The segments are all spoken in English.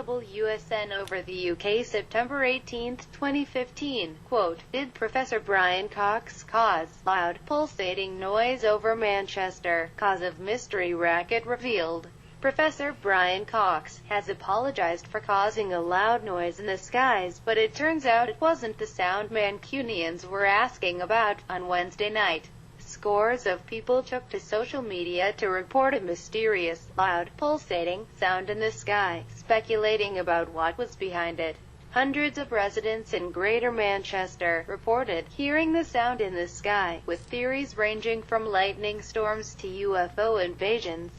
possible USN over the UK September 18, 2015. Quote, did Professor Brian Cox cause loud, pulsating noise over Manchester? Cause of mystery racket revealed. Professor Brian Cox has apologized for causing a loud noise in the skies, but it turns out it wasn't the sound Mancunians were asking about. On Wednesday night, scores of people took to social media to report a mysterious, loud, pulsating sound in the sky, speculating about what was behind it. Hundreds of residents in Greater Manchester reported hearing the sound in the sky, with theories ranging from lightning storms to UFO invasions.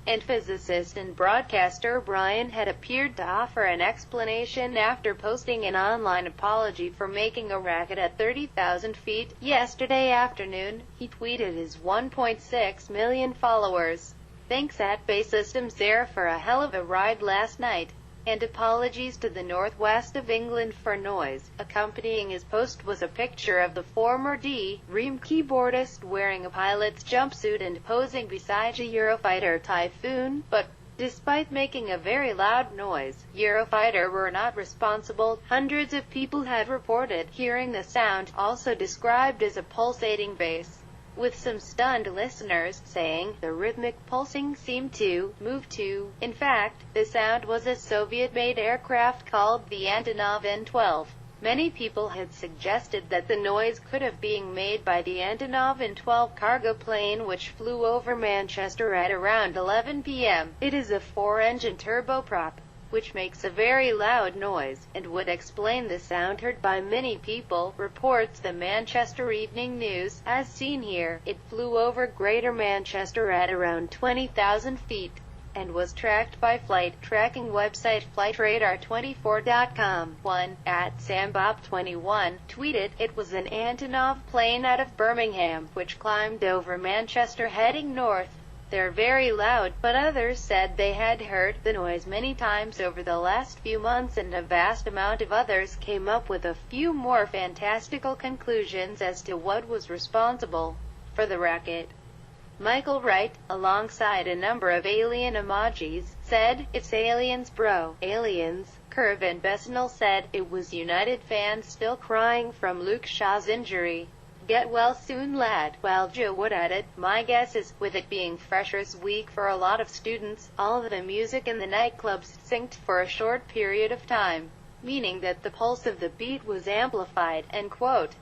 And physicist and broadcaster Brian had appeared to offer an explanation after posting an online apology for making a racket at 30,000 feet. Yesterday afternoon, he tweeted his 1.6 million followers, "Thanks at Bay Systems there for a hell of a ride last night," and apologies to the northwest of England for noise. Accompanying his post was a picture of the former Dream keyboardist wearing a pilot's jumpsuit and posing beside a Eurofighter Typhoon. But despite making a very loud noise, Eurofighter were not responsible. Hundreds of people had reported hearing the sound, also described as a pulsating bass, with some stunned listeners saying the rhythmic pulsing seemed to move too. In fact, the sound was a Soviet-made aircraft called the Antonov An-12. Many people had suggested that the noise could have been made by the Antonov An-12 cargo plane which flew over Manchester at around 11 p.m. It is a 4-engine turboprop, which makes a very loud noise, and would explain the sound heard by many people, reports the Manchester Evening News. As seen here, it flew over Greater Manchester at around 20,000 feet, and was tracked by flight tracking website flightradar24.com. One, at Sambob21, tweeted, it was an Antonov plane out of Birmingham, which climbed over Manchester heading north. They're very loud, but others said they had heard the noise many times over the last few months, and a vast amount of others came up with a few more fantastical conclusions as to what was responsible for the racket. Michael Wright, alongside a number of alien emojis, said, "It's aliens bro, aliens." Curve and Besnell said, "It was United fans still crying from Luke Shaw's injury. Get well soon lad," while Joe Wood added, "My guess is, with it being Freshers Week for a lot of students, all of the music in the nightclubs synced for a short period of time, meaning that the pulse of the beat was amplified." End quote.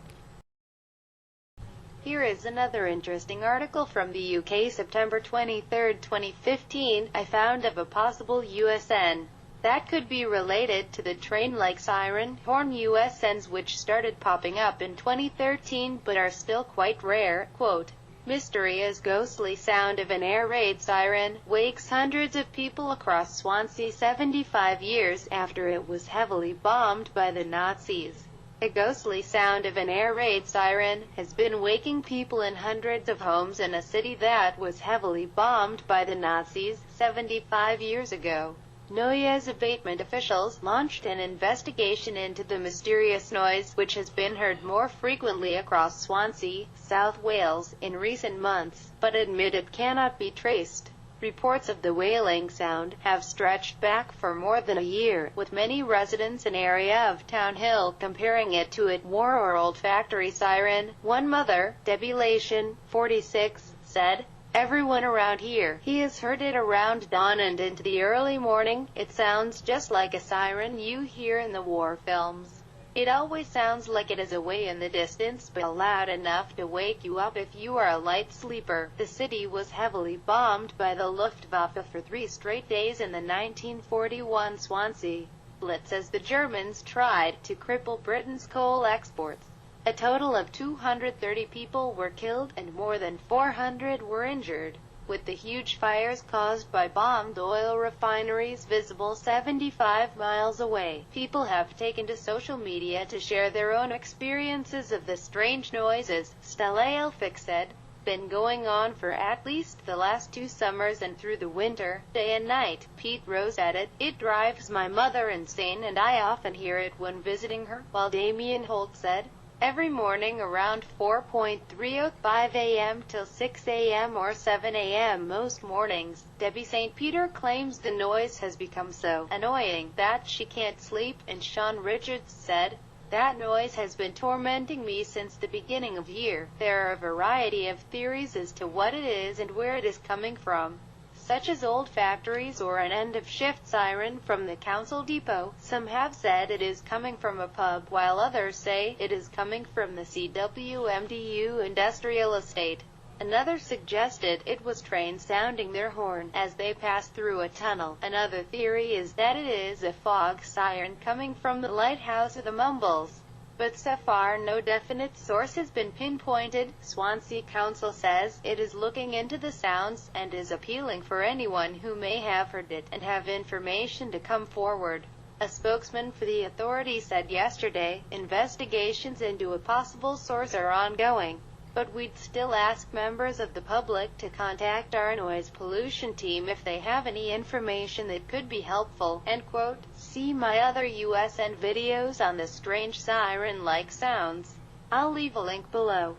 Here is another interesting article from the UK September 23, 2015, I found of a possible USN that could be related to the train-like siren horn USNs which started popping up in 2013 but are still quite rare. Quote, mysterious ghostly sound of an air raid siren wakes hundreds of people across Swansea 75 years after it was heavily bombed by the Nazis. The ghostly sound of an air raid siren has been waking people in hundreds of homes in a city that was heavily bombed by the Nazis 75 years ago. Noise abatement officials launched an investigation into the mysterious noise, which has been heard more frequently across Swansea, South Wales, in recent months, but admit it cannot be traced. Reports of the wailing sound have stretched back for more than a year, with many residents in area of Town Hill comparing it to a war or old factory siren. One mother, Debbie Lation, 46, said, "Everyone around here, he has heard it around dawn and into the early morning. It sounds just like a siren you hear in the war films. It always sounds like it is away in the distance, but loud enough to wake you up if you are a light sleeper." The city was heavily bombed by the Luftwaffe for 3 straight days in the 1941 Swansea Blitz as the Germans tried to cripple Britain's coal exports. A total of 230 people were killed and more than 400 were injured, with the huge fires caused by bombed oil refineries visible 75 miles away. People have taken to social media to share their own experiences of the strange noises. Stella Elphick said, "Been going on for at least the last 2 summers and through the winter, day and night." Pete Rose added, "It drives my mother insane and I often hear it when visiting her." While Damien Holt said, every morning around 4:35 a.m. till 6 a.m. or 7 a.m. most mornings. Debbie St. Peter claims the noise has become so annoying that she can't sleep, and Sean Richards said, "That noise has been tormenting me since the beginning of year. There are a variety of theories as to what it is and where it is coming from, such as old factories or an end-of-shift siren from the council depot. Some have said it is coming from a pub, while others say it is coming from the CWMDU industrial estate. Another suggested it was trains sounding their horn as they passed through a tunnel. Another theory is that it is a fog siren coming from the lighthouse or the Mumbles. But so far no definite source has been pinpointed." Swansea Council says it is looking into the sounds and is appealing for anyone who may have heard it and have information to come forward. A spokesman for the authority said yesterday, "Investigations into a possible source are ongoing, but we'd still ask members of the public to contact our noise pollution team if they have any information that could be helpful." End quote. See my other USN videos on the strange siren-like sounds. I'll leave a link below.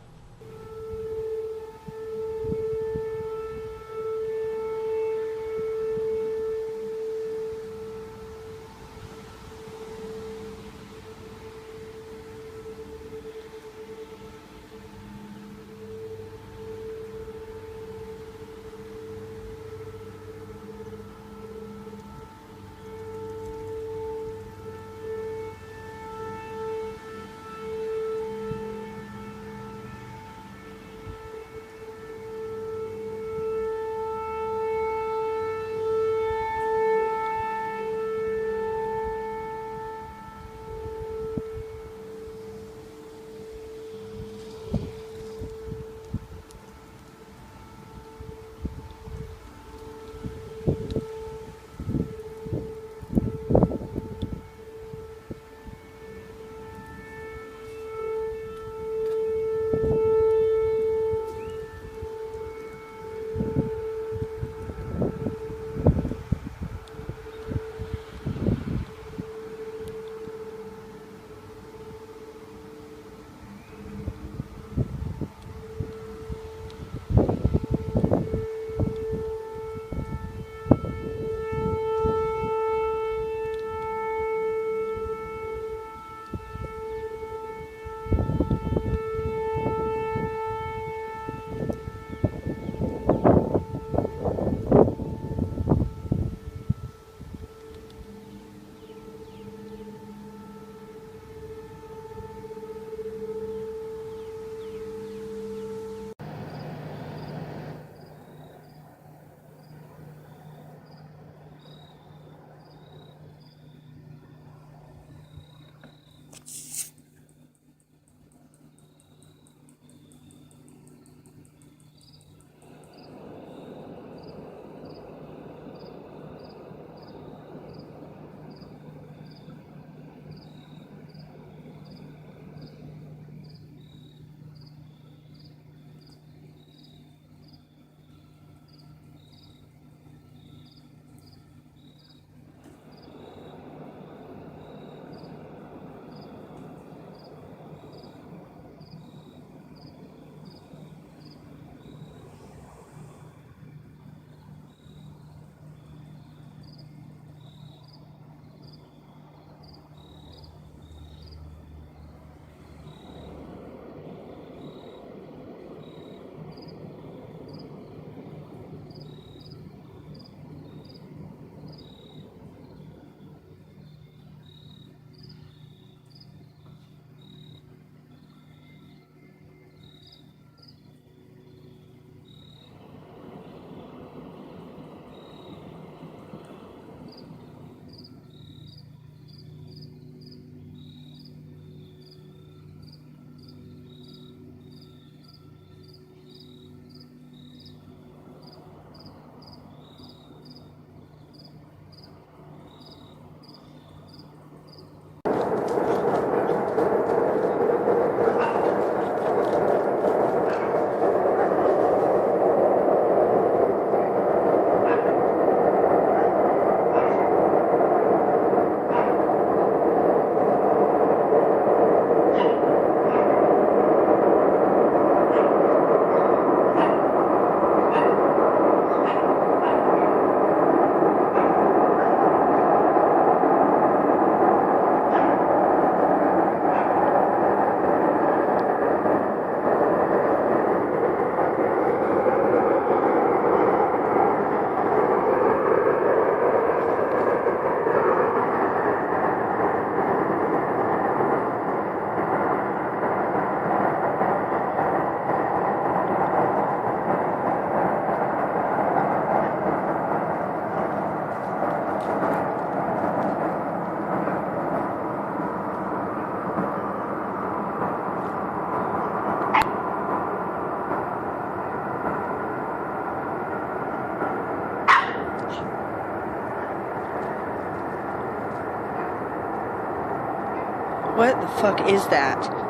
What the fuck is that?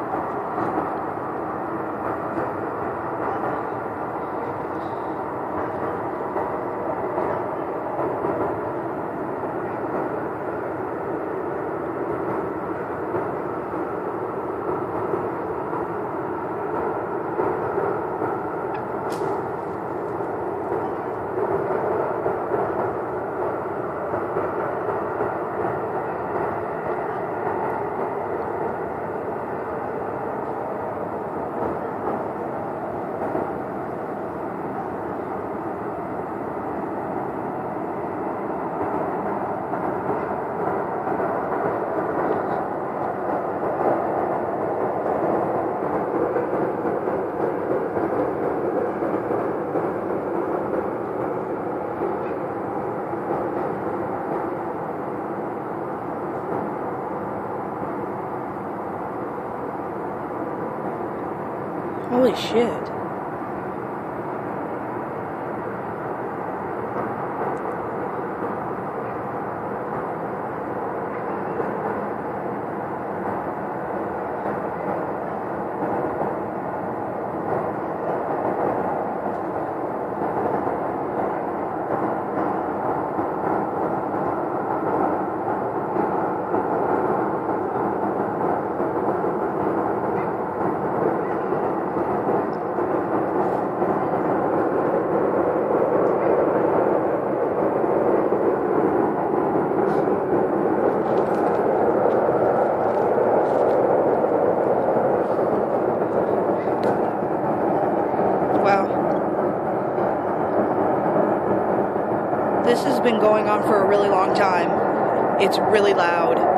Holy shit. This has been going on for a really long time. It's really loud.